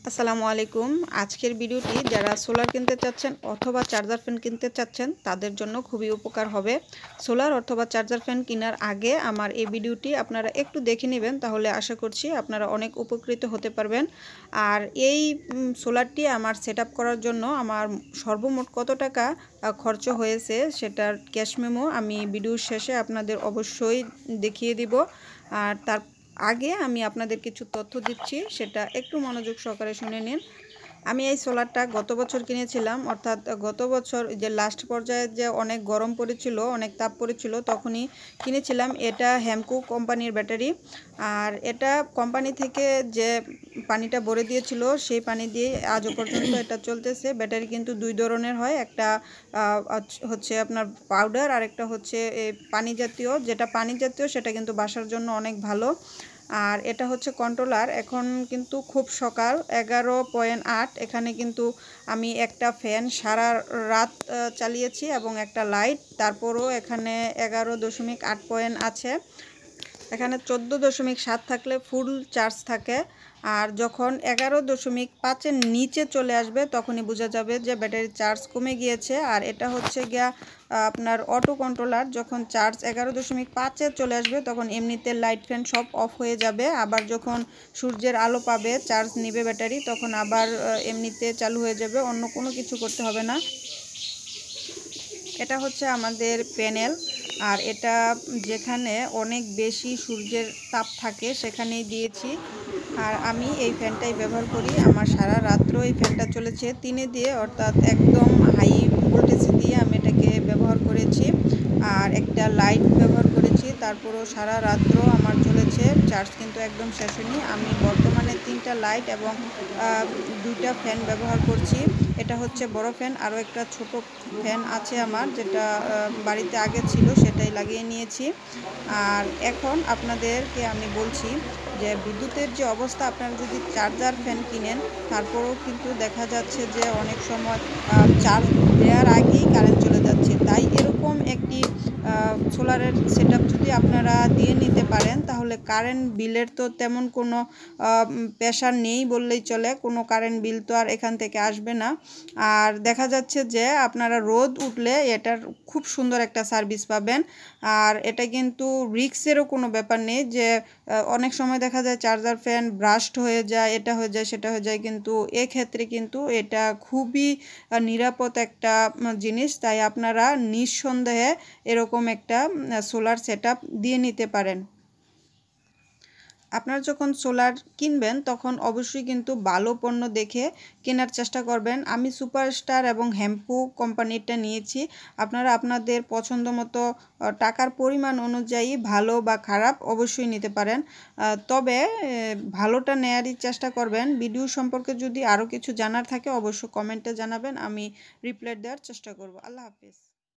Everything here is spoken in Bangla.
আসসালামু আলাইকুম। আজকের ভিডিওটি যারা সোলার কিনতে চাচ্ছেন অথবা চার্জার ফ্যান কিনতে চাচ্ছেন তাদের জন্য খুবই উপকার হবে। সোলার অথবা চার্জার ফ্যান কেনার আগে আমার এই ভিডিওটি আপনারা একটু দেখে নেবেন, তাহলে আশা করছি আপনারা অনেক উপকৃত হতে পারবেন। আর এই সোলারটি আমার সেটআপ করার জন্য আমার সর্বমোট কত টাকা খরচ হয়েছে সেটার ক্যাশ মেমো আমি ভিডিওর শেষে আপনাদের অবশ্যই দেখিয়ে দিব। আর তার আগে আমি আপনাদের কিছু তথ্য দিচ্ছি, সেটা একটু মনোযোগ সহকারে শুনে নিন। আমি এই সোলারটা গত বছর কিনেছিলাম, অর্থাৎ গত বছর যে লাস্ট পর্যায়ে যে অনেক গরম পড়েছিল, অনেক তাপ পড়েছিল, তখনই কিনেছিলাম। এটা হ্যামকো কোম্পানির ব্যাটারি। আর এটা কোম্পানি থেকে যে পানিটা ভরে দিয়েছিল সেই পানি দিয়ে আজও পর্যন্ত এটা চলতেছে। ব্যাটারি কিন্তু দুই ধরনের হয়, একটা হচ্ছে আপনার পাউডার, আর একটা হচ্ছে পানি জাতীয়। যেটা পানি জাতীয় সেটা কিন্তু বাসার জন্য অনেক ভালো। আর এটা হচ্ছে কন্ট্রোলার। এখন কিন্তু খুব সকাল 11.8। এখানে কিন্তু আমি একটা ফ্যান সারা রাত চালিয়েছি এবং একটা লাইট। তারপরও এখানে 11.8 পয়েন্ট আছে। এখানে 14.7 থাকলে ফুল চার্জ থাকে। আর যখন 11.5-এর নিচে চলে আসবে তখনই বোঝা যাবে যে ব্যাটারির চার্জ কমে গিয়েছে। আর এটা হচ্ছে গিয়া আপনার অটো কন্ট্রোলার। যখন চার্জ 11.5-এ চলে আসবে তখন এমনিতে লাইট ফ্যান সব অফ হয়ে যাবে। আবার যখন সূর্যের আলো পাবে, চার্জ নেবে ব্যাটারি, তখন আবার এমনিতে চালু হয়ে যাবে, অন্য কোনো কিছু করতে হবে না। এটা হচ্ছে আমাদের প্যানেল। আর এটা যেখানে অনেক বেশি সূর্যের তাপ থাকে সেখানেই দিয়েছি। আর আমি এই ফ্যানটাই ব্যবহার করি। আমার সারা রাত্র এই ফ্যানটা চলেছে 3 দিয়ে, অর্থাৎ একদম হাই ভোল্টেজ দিয়ে আমি এটাকে ব্যবহার করেছি। আর একটা লাইট ব্যবহার করেছি, তারপরও সারা রাত্র আমার চলেছে, চার্জ কিন্তু একদম শেষ হয়নি। আমি বর্তমানে 3টা লাইট এবং 2টা ফ্যান ব্যবহার করছি। এটা হচ্ছে বড় ফ্যান, আরও একটা ছোট ফ্যান আছে আমার, যেটা বাড়িতে আগে ছিল সেটাই লাগিয়ে নিয়েছি। আর এখন আপনাদেরকে আমি বলছি যে বিদ্যুতের যে অবস্থা, আপনারা যদি চার্জার ফ্যান কিনেন তারপরেও কিন্তু দেখা যাচ্ছে যে অনেক সময় চার্জ দেওয়ার আগেই কারেন্ট চলে যাচ্ছে। তাই এরকম একটি সোলারের সেটআপ যদি আপনারা দিয়ে নিতে পারেন তাহলে কারেন্ট বিলের তো তেমন কোনো প্রেশার নেই বললেই চলে। কোনো কারেন্ট বিল তো আর এখান থেকে আসবে না। আর দেখা যাচ্ছে যে আপনারা রোদ উঠলে এটার খুব সুন্দর একটা সার্ভিস পাবেন। আর এটা কিন্তু রিস্কেরও কোনো ব্যাপার নেই যে অনেক সময় দেখা যায় চার্জার ফ্যান ব্রাস্ট হয়ে যায়, এটা হয়ে যায় সেটা হয়ে যায়, কিন্তু এক্ষেত্রে কিন্তু এটা খুবই নিরাপদ একটা জিনিস। তাই আপনারা নিঃসন্দেহে এরকম একটা সোলার সেটআপ দিয়ে নিতে পারেন। আপনারা যখন সোলার কিনবেন তখন অবশ্যই কিন্তু ভালো পণ্য দেখে কেনার চেষ্টা করবেন। আমি সুপারস্টার এবং হ্যামকো কোম্পানিরটা নিয়েছি। আপনারা আপনাদের পছন্দ মতো টাকার পরিমাণ অনুযায়ী ভালো বা খারাপ অবশ্যই নিতে পারেন। তবে ভালোটা নেয়ারই চেষ্টা করবেন। ভিডিও সম্পর্কে যদি আরও কিছু জানার থাকে অবশ্যই কমেন্টে জানাবেন, আমি রিপ্লাই দেওয়ার চেষ্টা করব। আল্লাহ হাফিজ।